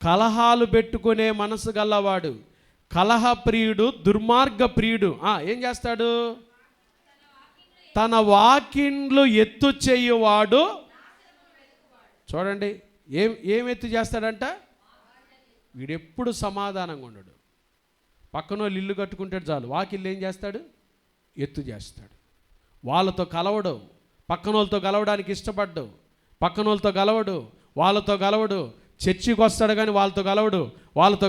కలహాలు పెట్టుకునే మనసు గల్లవాడు. కలహప్రియుడు, దుర్మార్గ ప్రియుడు. ఏం చేస్తాడు? తన వాకిండ్లు ఎత్తు చేయువాడు. చూడండి, ఏం ఎత్తు చేస్తాడంట? వీడెప్పుడు సమాధానంగా ఉండడు. పక్కన వాళ్ళు ఇల్లు కట్టుకుంటాడు చాలు, వాకిళ్ళు ఏం చేస్తాడు? ఎత్తు చేస్తాడు. వాళ్ళతో కలవడు, పక్కన వాళ్ళతో కలవడానికి ఇష్టపడ్డు, పక్కన వాళ్ళతో కలవడు, వాళ్ళతో కలవడు. చర్చికి వస్తాడు కానీ వాళ్ళతో కలవడు, వాళ్ళతో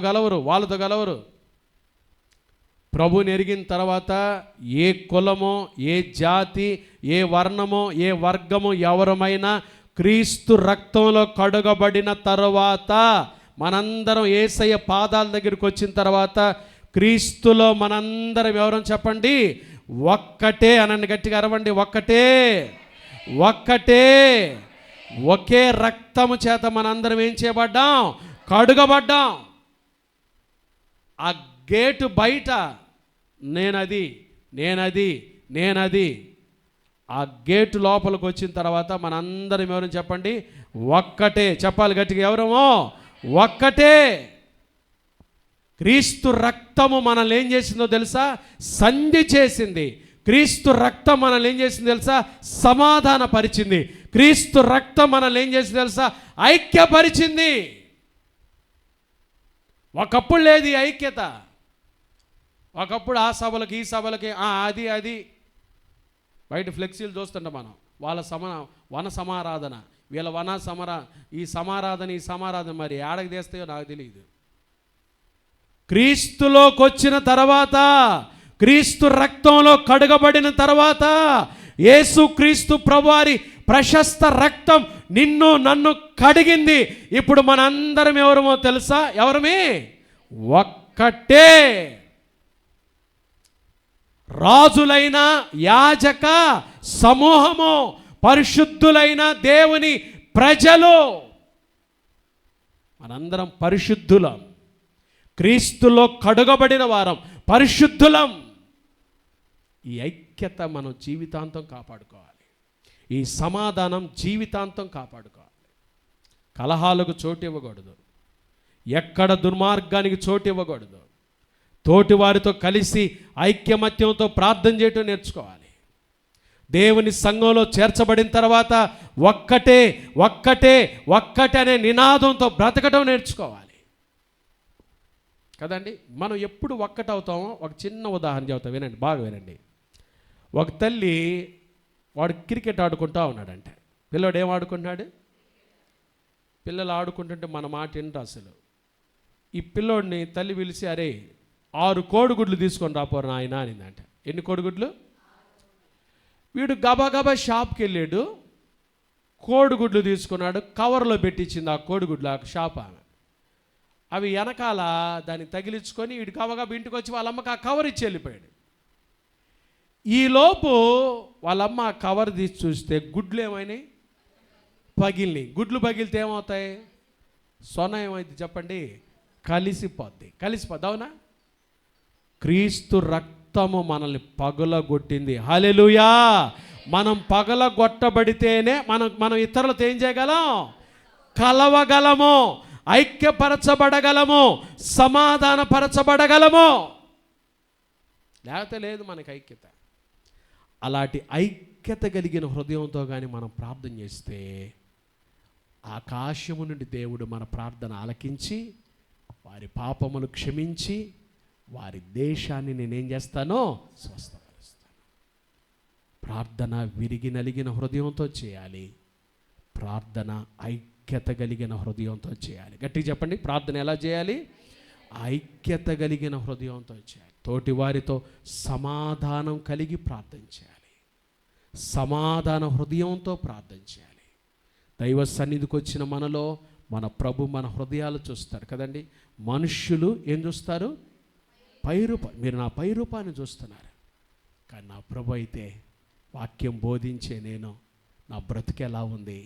కలవరు. ప్రభుని ఎరిగిన తర్వాత ఏ కులమో, ఏ జాతి, ఏ వర్ణమో, ఏ వర్గమో ఎవరమైనా క్రీస్తు రక్తంలో కడుగబడిన తర్వాత, మనందరం యేసయ్య పాదాల దగ్గరికి వచ్చిన తర్వాత క్రీస్తులో మనందరం ఎవరని చెప్పండి? ఒక్కటే అనండి, గట్టిగా అరవండి. ఒక్కటే, ఒక్కటే. ఒకే రక్తము చేత మనందరం ఏం చేయబడ్డాం? కడుగబడ్డాం. ఆ గేటు బయట నేనది. ఆ గేటు లోపలికి వచ్చిన తర్వాత మనందరం ఎవరని చెప్పండి? ఒక్కటే. చెప్పాలి గట్టిగా, ఎవరమో? ఒక్కటే. క్రీస్తు రక్తము మనల్ని ఏం చేసిందో తెలుసా? సంధి చేసింది. క్రీస్తు రక్తం మనల్ని ఏం చేసింది తెలుసా? సమాధాన పరిచింది. క్రీస్తు రక్తం మనల్ని ఏం చేసింది తెలుసా? ఐక్యపరిచింది. ఒకప్పుడు లేదు ఈ ఐక్యత. ఒకప్పుడు ఆ సభలకి ఈ సభలకి అది బయట ఫ్లెక్సీలు చూస్తుంటాం మనం. వాళ్ళ వన సమారాధన, వీళ్ళ ఈ సమారాధన మరి ఏడకి తీస్తాయో నాకు తెలియదు. క్రీస్తులోకి వచ్చిన తర్వాత, క్రీస్తు రక్తంలో కడగబడిన తర్వాత, యేసు క్రీస్తు ప్రభువారి ప్రశస్త రక్తం నిన్ను నన్ను కడిగింది. ఇప్పుడు మనందరం ఎవరమో తెలుసా? ఎవరమే? ఒక్కటే. రాజులైన యాజక సమూహము, పరిశుద్ధులైన దేవుని ప్రజలు, మనందరం పరిశుద్ధులం. క్రీస్తులో కడుగబడిన వారం, పరిశుద్ధులం. ఈ ఐక్యత మనం జీవితాంతం కాపాడుకోవాలి. ఈ సమాధానం జీవితాంతం కాపాడుకోవాలి. కలహాలకు చోటు ఇవ్వకూడదు, ఎక్కడ దుర్మార్గానికి చోటు ఇవ్వకూడదు. తోటి వారితో కలిసి ఐక్యమత్యంతో ప్రార్థన చేయటం నేర్చుకోవాలి. దేవుని సంఘంలో చేర్చబడిన తర్వాత ఒక్కటే ఒక్కటే ఒక్కటే అనే నినాదంతో బ్రతకడం నేర్చుకోవాలి కదండి. మనం ఎప్పుడు ఒక్కటవుతామో ఒక చిన్న ఉదాహరణ చెబుతాం, వినండి, బాగా వినండి. ఒక తల్లి వాడు క్రికెట్ ఆడుకుంటూ ఉన్నాడంటే, పిల్లవాడు ఏం ఆడుకుంటున్నాడు? పిల్లలు ఆడుకుంటుంటే మన మాట ఏంటి అసలు. ఈ పిల్లోడిని తల్లి పిలిచి, అరే 6 కోడిగుడ్లు తీసుకొని రాపోరు నాయన అనిందంట. ఎన్ని కోడిగుడ్లు? వీడు గబా షాప్కి వెళ్ళాడు, కోడిగుడ్లు తీసుకున్నాడు, కవర్లో పెట్టించింది ఆ కోడిగుడ్లు ఆ షాప్ ఆమె. అవి వెనకాల దాన్ని తగిలించుకొని వీడు గబగబా ఇంటికి వచ్చి వాళ్ళమ్మకి ఆ కవర్ ఇచ్చి వెళ్ళిపోయాడు. ఈలోపు వాళ్ళమ్మ ఆ కవర్ తీసి చూస్తే గుడ్లు ఏమైనాయి? పగిలినాయి. గుడ్లు పగిలితే ఏమవుతాయి? సొన ఏమైంది చెప్పండి? కలిసిపోద్ది. అవునా? క్రీస్తు రక్తము మనల్ని పగలగొట్టింది. హల్లెలూయా. మనం పగలగొట్టబడితేనే మనం ఇతరులతో ఏం చేయగలం? కలవగలము, ఐక్యపరచబడగలము, సమాధానపరచబడగలము. లేకపోతే లేదు మనకి ఐక్యత. అలాంటి ఐక్యత కలిగిన హృదయంతో కానీ మనం ప్రార్థన చేస్తే ఆకాశము నుండి దేవుడు మన ప్రార్థన ఆలకించి వారి పాపములు క్షమించి వారి దేశాన్ని నేనేం చేస్తానో స్వస్థపరుస్తాను. ప్రార్థన విరిగి నలిగిన హృదయంతో చేయాలి. ప్రార్థన ఐక్యత కలిగిన హృదయంతో చేయాలి. గట్టిగా చెప్పండి, ప్రార్థన ఎలా చేయాలి? ఐక్యత కలిగిన హృదయంతో చేయాలి. తోటి వారితో సమాధానం కలిగి ప్రార్థన చేయాలి. సమాధాన హృదయంతో ప్రార్థన చేయాలి. దైవ సన్నిధికి వచ్చిన మనలో మన ప్రభు మన హృదయాలు చూస్తారు కదండి. మనుష్యులు ఏం చూస్తారు? పైరూపం. మీరు నా పైరూపాన్ని చూస్తున్నారు, కానీ నా ప్రభు అయితే వాక్యం బోధించే నేను, నా బ్రతుకు ఎలా ఉంది,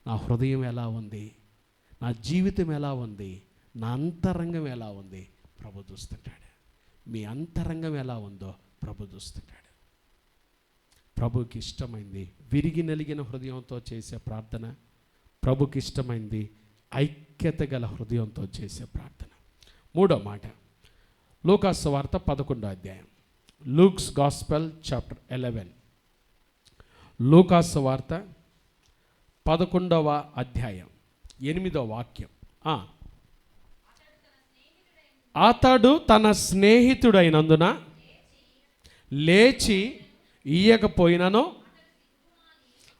నా హృదయం ఎలా ఉంది, నా జీవితం ఎలా ఉంది, నా అంతరంగం ఎలా ఉంది ప్రభు చూస్తుంటాడు. మీ అంతరంగం ఎలా ఉందో ప్రభు చూస్తుంటాడు. ప్రభుకి ఇష్టమైంది విరిగి నలిగిన హృదయంతో చేసే ప్రార్థన. ప్రభుకి ఇష్టమైంది ఐక్యత గల హృదయంతో చేసే ప్రార్థన. మూడో మాట, లూకా సువార్త 11వ అధ్యాయం. Luke's gospel chapter 11. లూకా సువార్త 11వ అధ్యాయం 8వ వాక్యం. అతడు తన స్నేహితుడైనందున లేచి ఇయ్యకపోయినను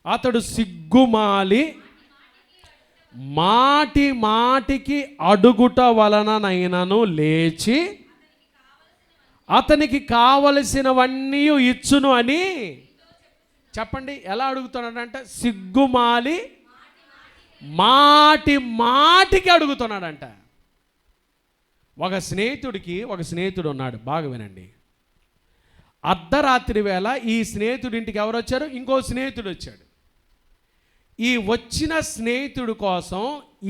అతడు సిగ్గుమాలి మాటి మాటికి అడుగుట వలననైనను లేచి అతనికి కావలసినవన్నీ ఇచ్చును అని చెప్పండి. ఎలా అడుగుతున్నాడంట? సిగ్గుమాలి మాటి మాటికి అడుగుతున్నాడంట. ఒక స్నేహితుడు ఉన్నాడు. బాగా వినండి. అర్ధరాత్రి వేళ ఈ స్నేహితుడి ఇంటికి ఎవరు వచ్చారు? ఇంకో స్నేహితుడు వచ్చాడు. ఈ వచ్చిన స్నేహితుడు కోసం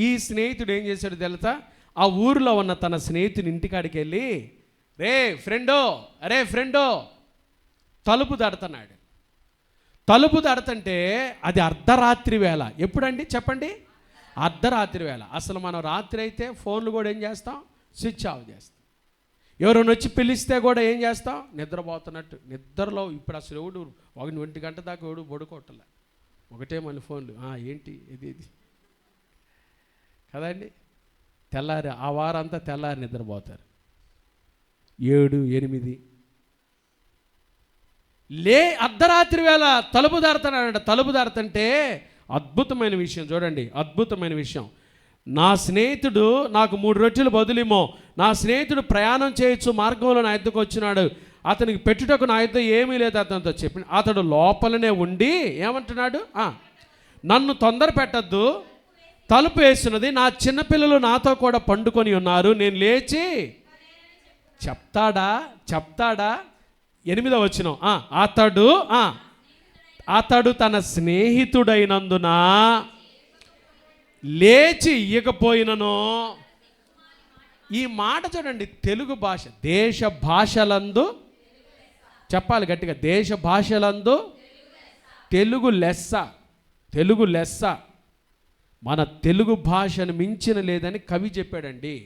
ఈ స్నేహితుడు ఏం చేశాడు తెలుసా? ఆ ఊరిలో ఉన్న తన స్నేహితుని ఇంటికాడికి వెళ్ళి, అరే ఫ్రెండో తలుపు తడుతున్నాడు. తలుపు తడుతుంటే అది అర్ధరాత్రి వేళ. ఎప్పుడండి చెప్పండి? అర్ధరాత్రి వేళ. అసలు మనం రాత్రి అయితే ఫోన్లు కూడా ఏం చేస్తాం? స్విచ్ ఆఫ్ చేస్తాం. ఎవరైనా వచ్చి పిలిస్తే కూడా ఏం చేస్తాం? నిద్రపోతున్నట్టు. నిద్రలో ఇప్పుడు అసలు ఎవడు 1 గంట దాకా ఎవడు పడుకోవట్లే. ఒకటే మళ్ళీ ఫోన్లు. ఏంటి ఇది కదండి. తెల్లారి ఆ వారంతా తెల్లారి నిద్రపోతారు. 7, 8 అర్ధరాత్రి వేళ తలుపు దాడుతున్నాడంట. తలుపు దాడుతుంటే అద్భుతమైన విషయం చూడండి, అద్భుతమైన విషయం. నా స్నేహితుడు నాకు 3 రొట్టెలు బదులేమో, నా స్నేహితుడు ప్రయాణం చేయొచ్చు మార్గంలో నా యొద్దకు వచ్చినాడు, అతనికి పెట్టుటకు నా యొద్ద ఏమీ లేదు అతనితో చెప్పి అతడు లోపలనే ఉండి ఏమంటున్నాడు? నన్ను తొందర పెట్టద్దు, తలుపు వేస్తున్నది, నా చిన్నపిల్లలు నాతో కూడా పండుకొని ఉన్నారు, నేను లేచి చెప్తాడా? 8వ వచనం. అతడు తన స్నేహితుడైనందున లేచి ఇయ్యకపోయినను. ఈ మాట చూడండి, తెలుగు భాష దేశ భాషలందు చెప్పాలి గట్టిగా, దేశ భాషలందు తెలుగు లెస్స. మన తెలుగు భాషను మించిన లేదని కవి చెప్పాడండి.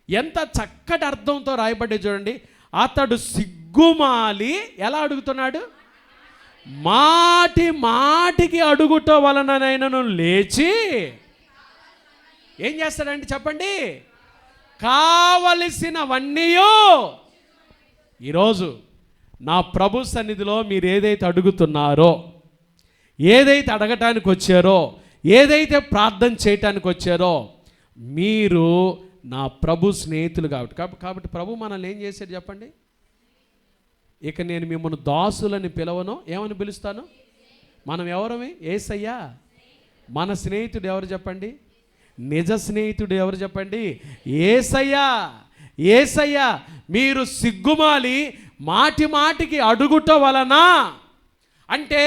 ఎంత చక్కటి అర్థంతో రాయబడ్డే చూడండి. అతడు సిగ్గుమాలి ఎలా అడుగుతున్నాడు? మాటి మాటికి అడుగుట వలననైనను లేచి ఏం చేస్తాడంటే చెప్పండి, కావలసినవన్నీ. ఈరోజు నా ప్రభు సన్నిధిలో మీరు ఏదైతే అడుగుతున్నారో, ఏదైతే అడగటానికి వచ్చారో, ఏదైతే ప్రార్థన చేయటానికి వచ్చారో, మీరు నా ప్రభు స్నేహితులు కాబట్టి ప్రభు మనల్ని ఏం చేశాడు చెప్పండి. ఇక నేను మిమ్మల్ని దాసులని పిలవను, ఏమని పిలుస్తాను? మనం ఎవరమే? యేసయ్యా. మన స్నేహితుడు ఎవరు చెప్పండి? నిజ స్నేహితుడు ఎవరు చెప్పండి? యేసయ్యా. యేసయ్యా. మీరు సిగ్గుమాలి మాటి మాటికి అడుగుట వలన, అంటే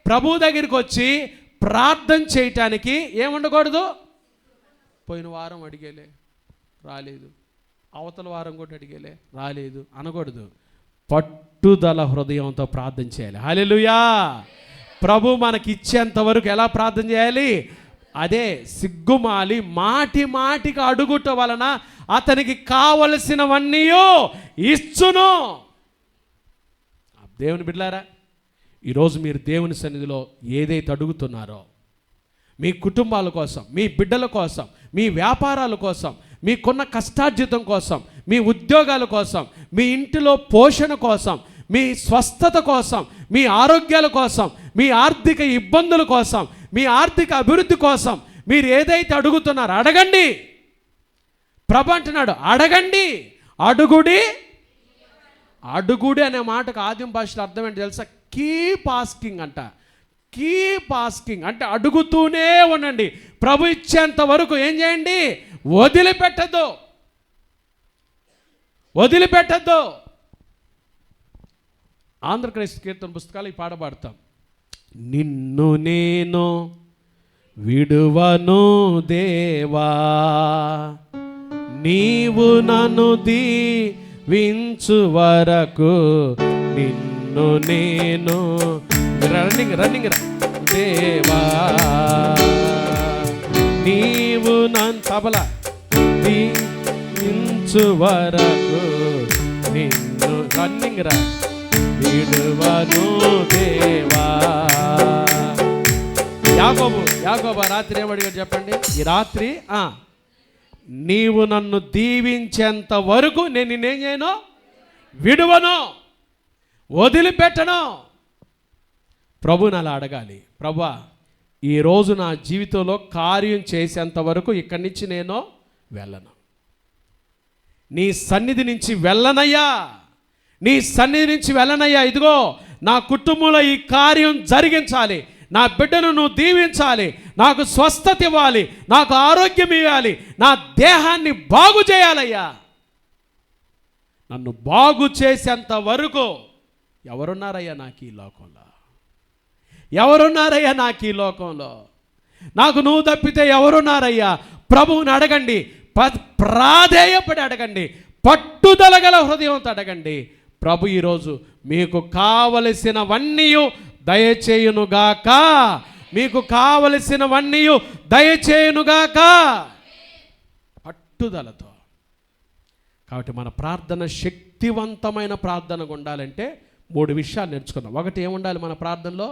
ప్రభు దగ్గరికి వచ్చి ప్రార్థన చేయటానికి ఏముండకూడదు? పోయిన వారం అడిగేలే రాలేదు, అవతల వారం కూడా అడిగేలే రాలేదు అనకూడదు. పట్టుదల హృదయంతో ప్రార్థన చేయాలి. హల్లెలూయా. ప్రభు మనకి ఇచ్చేంత వరకు ఎలా ప్రార్థన చేయాలి? అదే, సిగ్గుమాలి మాటి మాటికి అడుగుట వలన అతనికి కావలసినవన్నీ ఇచ్చును. దేవుని బిడ్డలారా, ఈరోజు మీరు దేవుని సన్నిధిలో ఏదైతే అడుగుతున్నారో, మీ కుటుంబాల కోసం, మీ బిడ్డల కోసం, మీ వ్యాపారాల కోసం, మీకున్న కష్టార్జితం కోసం, మీ ఉద్యోగాల కోసం, మీ ఇంటిలో పోషణ కోసం, మీ స్వస్థత కోసం, మీ ఆరోగ్యాల కోసం, మీ ఆర్థిక ఇబ్బందుల కోసం, మీ ఆర్థిక అభివృద్ధి కోసం మీరు ఏదైతే అడుగుతున్నారో అడగండి. ప్రభు అంటున్నాడు అడగండి, అడుగుడి. అడుగుడి అనే మాటకు ఆదిమ భాషలో అర్థం ఏంటి తెలుసా? కీప్ ఆస్కింగ్ అంట. కీప్ ఆస్కింగ్ అంటే అడుగుతూనే ఉండండి. ప్రభు ఇచ్చేంత వరకు ఏం చేయండి? వదిలిపెట్టద్దు, వదిలిపెట్టద్దు. ఆంధ్రక్రైస్త కీర్తన పుస్తకాలు ఈ పాట పాడతాం. నిన్ను నేను విడువను దేవా, నీవు నన్ను దీవించు వరకు, నిన్ను నేను రన్నింగ్ దేవా, నీవు నన్ను తబల దీవించు వరకు, నిన్ను రన్నింగ్ విడువను దేవా. యాకోబు రాత్రి ఏమడిగాడు చెప్పండి? ఈ రాత్రి నీవు నన్ను దీవించేంత వరకు నేను నిన్నేం చేయను? విడువను, వదిలిపెట్టను. ప్రభుని అలా అడగాలి. ప్రభువా, ఈరోజు నా జీవితంలో కార్యం చేసేంత వరకు ఇక్కడి నుంచి నేను వెళ్ళను, నీ సన్నిధి నుంచి వెళ్ళనయ్యా, నీ సన్నిధి నుంచి వెళ్ళనయ్యా. ఇదిగో నా కుటుంబంలో ఈ కార్యం జరిగించాలి, నా బిడ్డను నువ్వు దీవించాలి, నాకు స్వస్థత ఇవ్వాలి, నాకు ఆరోగ్యం ఇవ్వాలి, నా దేహాన్ని బాగు చేయాలయ్యా. నన్ను బాగు చేసేంత వరకు ఎవరున్నారయ్యా నాకు ఈ లోకంలో? ఎవరున్నారయ్యా నాకు ఈ లోకంలో? నాకు నువ్వు తప్పితే ఎవరున్నారయ్యా? ప్రభువుని అడగండి, ప్రాధేయపడి అడగండి, పట్టుదల గల హృదయంతో అడగండి. ప్రభు ఈరోజు మీకు కావలసినవన్నీ దయచేయునుగాక, మీకు కావలసినవన్నీ దయచేయునుగాక, పట్టుదలతో. కాబట్టి మన ప్రార్థన శక్తివంతమైన ప్రార్థనగా ఉండాలంటే 3 విషయాలు నేర్చుకుందాం. ఒకటి, ఏముండాలి మన ప్రార్థనలో?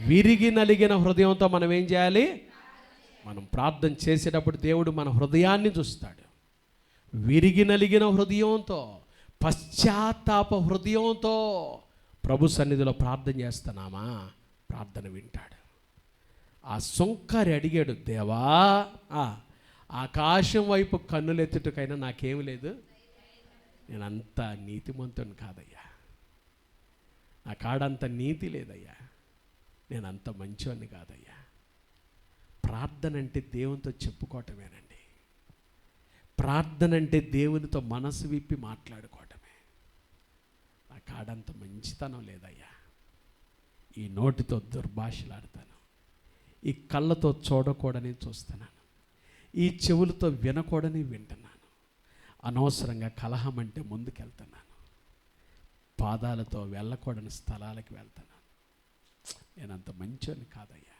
విరిగి నలిగిన హృదయంతో మనం ఏం చేయాలి? మనం ప్రార్థన చేసేటప్పుడు దేవుడు మన హృదయాన్ని చూస్తాడు. విరిగి నలిగిన హృదయంతో, పశ్చాత్తాప హృదయంతో ప్రభు సన్నిధిలో ప్రార్థన చేస్తున్నామా, ప్రార్థన వింటాడు. ఆ సుంకరి అడిగాడు, దేవా ఆకాశం వైపు కన్నులెత్తుటకైనా నాకేమి లేదు, నేనంత నీతిమంతుని కాదయ్యా, నా కాడంత నీతి లేదయ్యా, నేనంత మంచివాడిని కాదయ్యా. ప్రార్థన అంటే దేవునితో చెప్పుకోవటమేనండి. ప్రార్థన అంటే దేవునితో మనసు విప్పి మాట్లాడుకోవటమే. నా కాడంత మంచితనం లేదయ్యా, ఈ నోటితో దుర్భాషలాడతాను, ఈ కళ్ళతో చూడకూడని చూస్తున్నాను, ఈ చెవులతో వినకూడని వింటున్నాను, అనవసరంగా కలహం అంటే ముందుకెళ్తున్నాను, పాదాలతో వెళ్ళకూడని స్థలాలకు వెళ్తున్నాను, నేనంత మంచోని కాదయ్యా.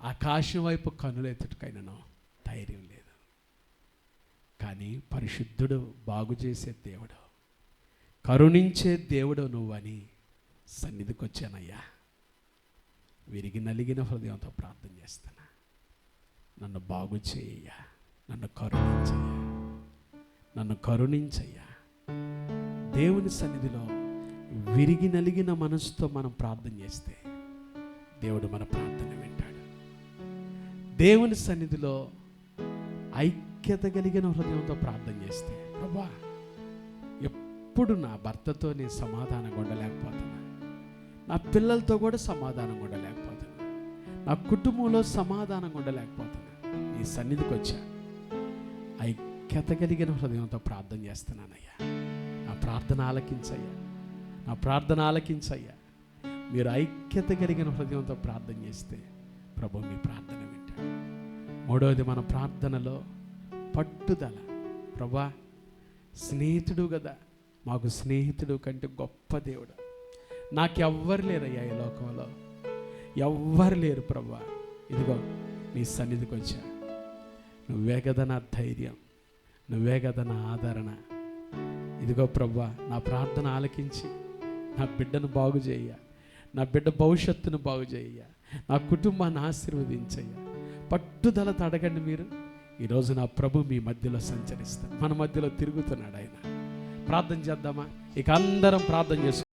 ఆకాశం వైపు కనులెత్తుటకైనను ధైర్యం లేదు. కానీ పరిశుద్ధుడు, బాగు చేసే దేవుడు, కరుణించే దేవుడు నువ్వని సన్నిధికి వచ్చానయ్యా. విరిగి నలిగిన హృదయంతో ప్రార్థన చేస్తున్నా. నన్ను బాగు చేయ్యా, నన్ను కరుణించయ్యా, నన్ను కరుణించయ్యా. దేవుని సన్నిధిలో విరిగి నలిగిన మనసుతో మనం ప్రార్థన చేస్తే దేవుడు మన ప్రార్థన వింటాడు. దేవుని సన్నిధిలో ఐక్యత కలిగిన హృదయంతో ప్రార్థన చేస్తే, ప్రభా ఎప్పుడు నా భర్తతో నేను సమాధానంగా ఉండలేకపోతున్నా, నా పిల్లలతో కూడా సమాధానంగా ఉండలేకపోతున్నా, నా కుటుంబంలో సమాధానంగా ఉండలేకపోతున్నా, నీ సన్నిధికి వచ్చా ఐక్యత కలిగిన హృదయంతో ప్రార్థన చేస్తున్నానయ్యా. నా ప్రార్థన ఆలకించయ్యా, నా ప్రార్థన ఆలకించయ్యా. మీరు ఐక్యత కలిగిన హృదయంతో ప్రార్థన చేస్తే ప్రభు మీ ప్రార్థన వింటాడు. మూడవది, మన ప్రార్థనలో పట్టుదల. ప్రభా స్నేహితుడు కదా, మాకు స్నేహితుడు కంటే గొప్ప దేవుడు నాకెవ్వరు లేరయ్యా, ఈ లోకంలో ఎవ్వరు లేరు ప్రభా. ఇదిగో నీ సన్నిధికి వచ్చా, నువ్వే కదా నా ధైర్యం, నువ్వే కదా నా ఆదరణ. ఇదిగో ప్రభా, నా ప్రార్థన ఆలకించి నా బిడ్డను బాగు చేయ, నా బిడ్డ భవిష్యత్తును బాగు చేయ, నా కుటుంబాన్ని ఆశీర్వదించయ్యా. పట్టుదలతో అడగండి మీరు. ఈరోజు నా ప్రభు మీ మధ్యలో సంచరిస్తాడు, మన మధ్యలో తిరుగుతున్నాడు ఆయన. ప్రార్థన చేద్దామా? ఇక అందరం ప్రార్థన చేసుకుందాం.